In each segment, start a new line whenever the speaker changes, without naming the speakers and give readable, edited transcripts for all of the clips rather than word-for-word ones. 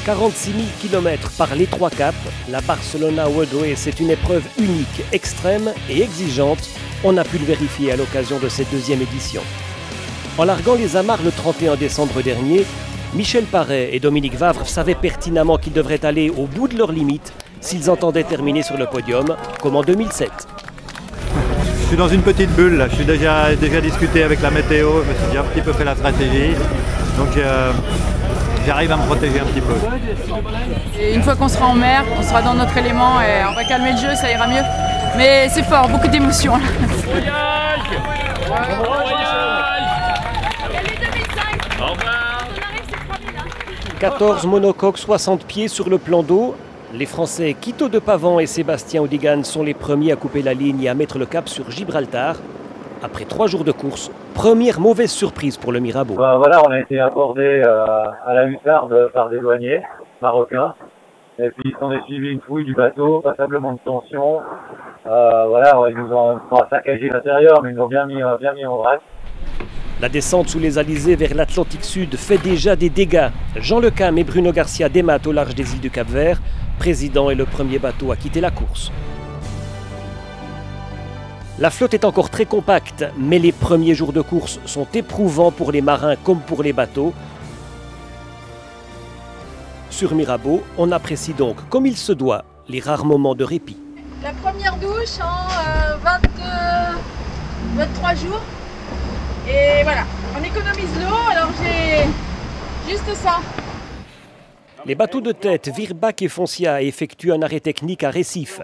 46 000 km par les trois caps, la Barcelona World Race est une épreuve unique, extrême et exigeante. On a pu le vérifier à l'occasion de cette deuxième édition. En larguant les amarres le 31 décembre dernier, Michel Paré et Dominique Vavre savaient pertinemment qu'ils devraient aller au bout de leurs limites s'ils entendaient terminer sur le podium, comme en 2007.
Je suis dans une petite bulle, là. Je suis déjà discuté avec la météo, je me suis déjà un petit peu fait la stratégie. Donc j'arrive à me protéger un petit peu.
Et une fois qu'on sera en mer, on sera dans notre élément et on va calmer le jeu, ça ira mieux. Mais c'est fort, beaucoup d'émotions.
Voyage! Bon voyage!
14 monocoques 60 pieds sur le plan d'eau. Les Français Quito de Pavan et Sébastien Odigan sont les premiers à couper la ligne et à mettre le cap sur Gibraltar. Après 3 jours de course, première mauvaise surprise pour le Mirabeau.
Voilà, on a été abordé à la hussarde par des douaniers marocains. Et puis on a suivi une fouille du bateau, passablement de tension. Voilà, ils nous ont saccagé l'intérieur, mais ils nous ont bien mis en vrac.
La descente sous les alizés vers l'Atlantique Sud fait déjà des dégâts. Jean Lecam et Bruno Garcia dématent au large des îles du Cap-Vert. Président est le premier bateau à quitter la course. La flotte est encore très compacte, mais les premiers jours de course sont éprouvants pour les marins comme pour les bateaux. Sur Mirabeau, on apprécie donc, comme il se doit, les rares moments de répit.
La première douche en 23 jours. Et voilà, on économise l'eau, alors j'ai juste ça.
Les bateaux de tête Virbac et Foncia effectuent un arrêt technique à Recife.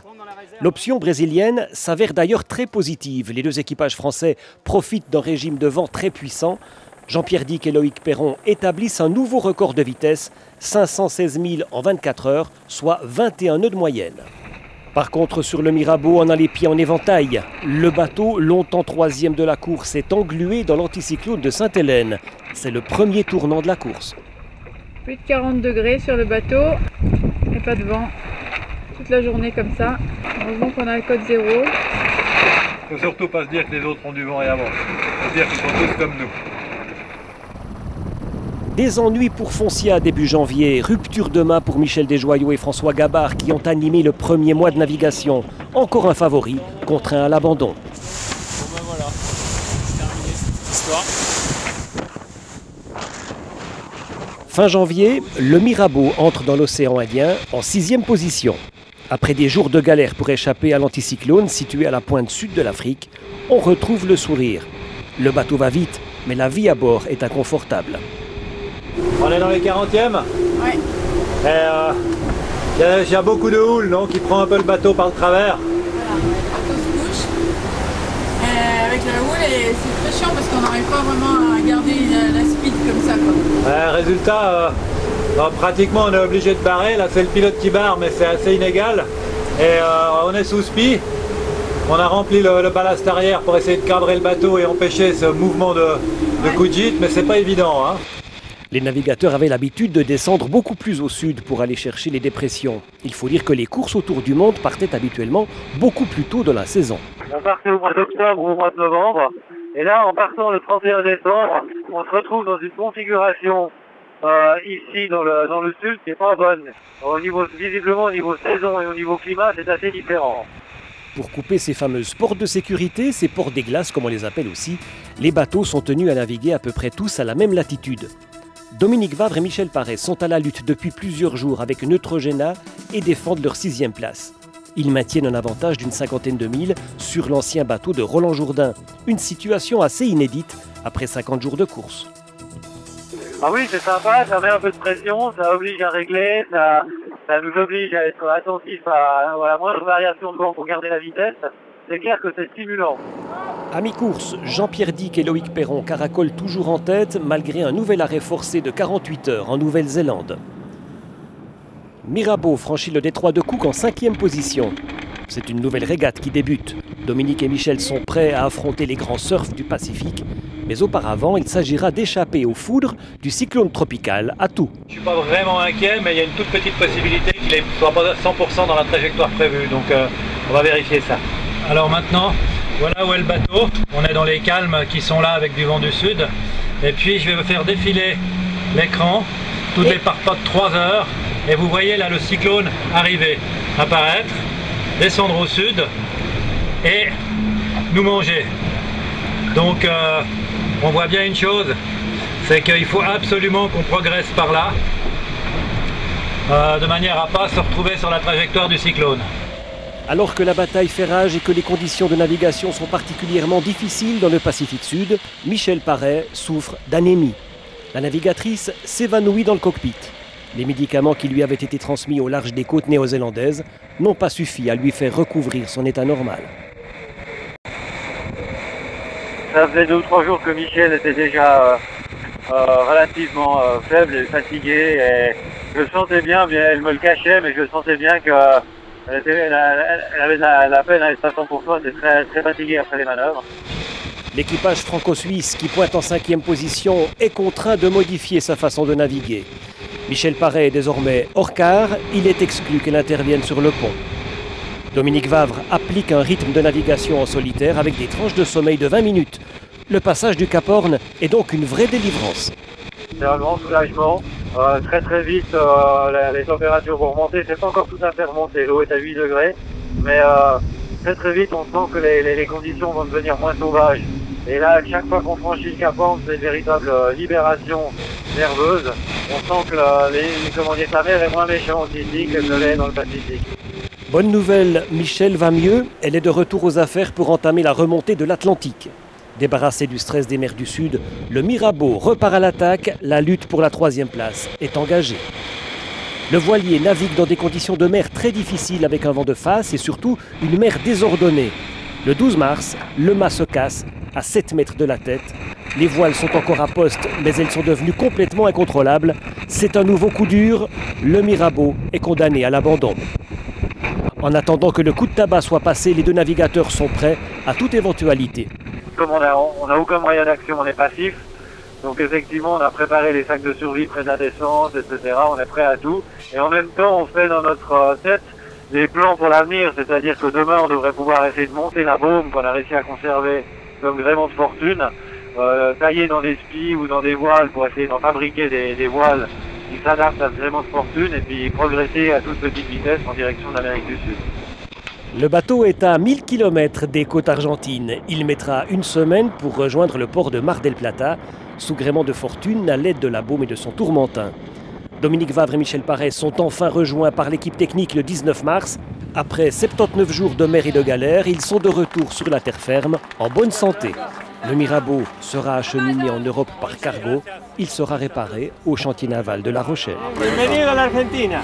L'option brésilienne s'avère d'ailleurs très positive. Les deux équipages français profitent d'un régime de vent très puissant. Jean-Pierre Dick et Loïc Perron établissent un nouveau record de vitesse, 516 000 en 24 heures, soit 21 nœuds de moyenne. Par contre, sur le Mirabeau, on a les pieds en éventail. Le bateau, longtemps 3e de la course, est englué dans l'anticyclone de Sainte-Hélène. C'est le premier tournant de la course.
Plus de 40 degrés sur le bateau et pas de vent. Toute la journée comme ça. Heureusement qu'on a le code 0.
Il faut surtout pas se dire que les autres ont du vent et avancent. Il faut se dire qu'ils sont tous comme nous.
Des ennuis pour Foncia début janvier, rupture de main pour Michel Desjoyaux et François Gabard qui ont animé le premier mois de navigation. Encore un favori, contraint à l'abandon.
Bon ben voilà, c'est terminé cette histoire.
Fin janvier, le Mirabeau entre dans l'océan Indien en 6e position. Après des jours de galère pour échapper à l'anticyclone situé à la pointe sud de l'Afrique, on retrouve le sourire. Le bateau va vite, mais la vie à bord est inconfortable.
On est dans les 40e.
Ouais.
Il y a beaucoup de houle, donc il prend un peu le bateau par le travers.
Voilà, le bateau se couche avec la houle et c'est très chiant parce qu'on n'arrive pas vraiment à garder la speed comme ça, quoi.
Résultat, pratiquement on est obligé de barrer. Là c'est le pilote qui barre, mais c'est assez inégal. Et on est sous spi. On a rempli le ballast arrière pour essayer de cadrer le bateau et empêcher ce mouvement de coup de gîte, mais c'est pas évident, hein.
Les navigateurs avaient l'habitude de descendre beaucoup plus au sud pour aller chercher les dépressions. Il faut dire que les courses autour du monde partaient habituellement beaucoup plus tôt de la saison.
On partait au mois d'octobre ou au mois de novembre. Et là, en partant le 31 décembre, on se retrouve dans une configuration ici dans le sud qui n'est pas bonne. Visiblement au niveau saison et au niveau climat, c'est assez différent.
Pour couper ces fameuses portes de sécurité, ces portes des glaces comme on les appelle aussi, les bateaux sont tenus à naviguer à peu près tous à la même latitude. Dominique Vavre et Michel Paré sont à la lutte depuis plusieurs jours avec Neutrogena et défendent leur 6e place. Ils maintiennent un avantage d'une 50aine de milles sur l'ancien bateau de Roland Jourdain. Une situation assez inédite après 50 jours de course.
Ah oui, c'est sympa, ça met un peu de pression, ça oblige à régler, ça nous oblige à être attentifs à la moindre variation de vent pour garder la vitesse. C'est clair que c'est stimulant.
À mi-course, Jean-Pierre Dick et Loïc Perron caracolent toujours en tête malgré un nouvel arrêt forcé de 48 heures en Nouvelle-Zélande. Mirabeau franchit le détroit de Cook en 5e position. C'est une nouvelle régate qui débute. Dominique et Michel sont prêts à affronter les grands surfs du Pacifique. Mais auparavant, il s'agira d'échapper aux foudres du cyclone tropical Atou.
Je ne suis pas vraiment inquiet, mais il y a une toute petite possibilité qu'il ne soit pas à 100% dans la trajectoire prévue. Donc on va vérifier ça. Alors maintenant, voilà où est le bateau. On est dans les calmes qui sont là avec du vent du sud. Et puis je vais faire défiler l'écran toutes les par pas de 3 heures et vous voyez là le cyclone arriver, apparaître, descendre au sud et nous manger. Donc on voit bien une chose, c'est qu'il faut absolument qu'on progresse par là, de manière à ne pas se retrouver sur la trajectoire du cyclone.
Alors que la bataille fait rage et que les conditions de navigation sont particulièrement difficiles dans le Pacifique Sud, Michel Paré souffre d'anémie. La navigatrice s'évanouit dans le cockpit. Les médicaments qui lui avaient été transmis au large des côtes néo-zélandaises n'ont pas suffi à lui faire recouvrir son état normal.
Ça faisait 2 ou 3 jours que Michel était déjà relativement faible et fatigué. Et je le sentais bien, elle me le cachait, mais je le sentais bien qu'elle avait la peine à être à 100%, elle était très, très fatiguée après les manœuvres.
L'équipage franco-suisse qui pointe en 5e position est contraint de modifier sa façon de naviguer. Michel Paré est désormais hors quart, il est exclu qu'elle intervienne sur le pont. Dominique Vavre applique un rythme de navigation en solitaire avec des tranches de sommeil de 20 minutes. Le passage du Cap Horn est donc une vraie délivrance.
C'est un grand soulagement. Très très vite, les températures vont remonter. C'est pas encore tout à fait remonté. L'eau est à 8 degrés. Mais très très vite, on sent que les conditions vont devenir moins sauvages. Et là, chaque fois qu'on franchit le Cap Horn, c'est une véritable libération nerveuse. On sent que la mer est moins méchante ici qu'elle ne l'est dans le Pacifique.
Bonne nouvelle, Michel va mieux. Elle est de retour aux affaires pour entamer la remontée de l'Atlantique. Débarrassé du stress des mers du Sud, le Mirabeau repart à l'attaque. La lutte pour la 3e place est engagée. Le voilier navigue dans des conditions de mer très difficiles avec un vent de face et surtout une mer désordonnée. Le 12 mars, le mât se casse à 7 mètres de la tête. Les voiles sont encore à poste, mais elles sont devenues complètement incontrôlables. C'est un nouveau coup dur. Le Mirabeau est condamné à l'abandon. En attendant que le coup de tabac soit passé, les 2 navigateurs sont prêts à toute éventualité.
Comme on n'a aucun moyen d'action, on est passif. Donc effectivement, on a préparé les sacs de survie près de la descente, etc. On est prêt à tout. Et en même temps, on fait dans notre tête des plans pour l'avenir. C'est-à-dire que demain, on devrait pouvoir essayer de monter la baume qu'on a réussi à conserver comme gréement de fortune, tailler dans des spies ou dans des voiles pour essayer d'en fabriquer des voiles qui s'adaptent à ce gréement de fortune et puis progresser à toute petite vitesse en direction de l'Amérique du Sud.
Le bateau est à 1000 km des côtes argentines. Il mettra une semaine pour rejoindre le port de Mar del Plata, sous gréement de fortune à l'aide de la baume et de son tourmentin. Dominique Vavre et Michel Paré sont enfin rejoints par l'équipe technique le 19 mars. Après 79 jours de mer et de galère, ils sont de retour sur la terre ferme, en bonne santé. Le Mirabeau sera acheminé en Europe par cargo. Il sera réparé au chantier naval de La Rochelle.
Bienvenido a la Argentina.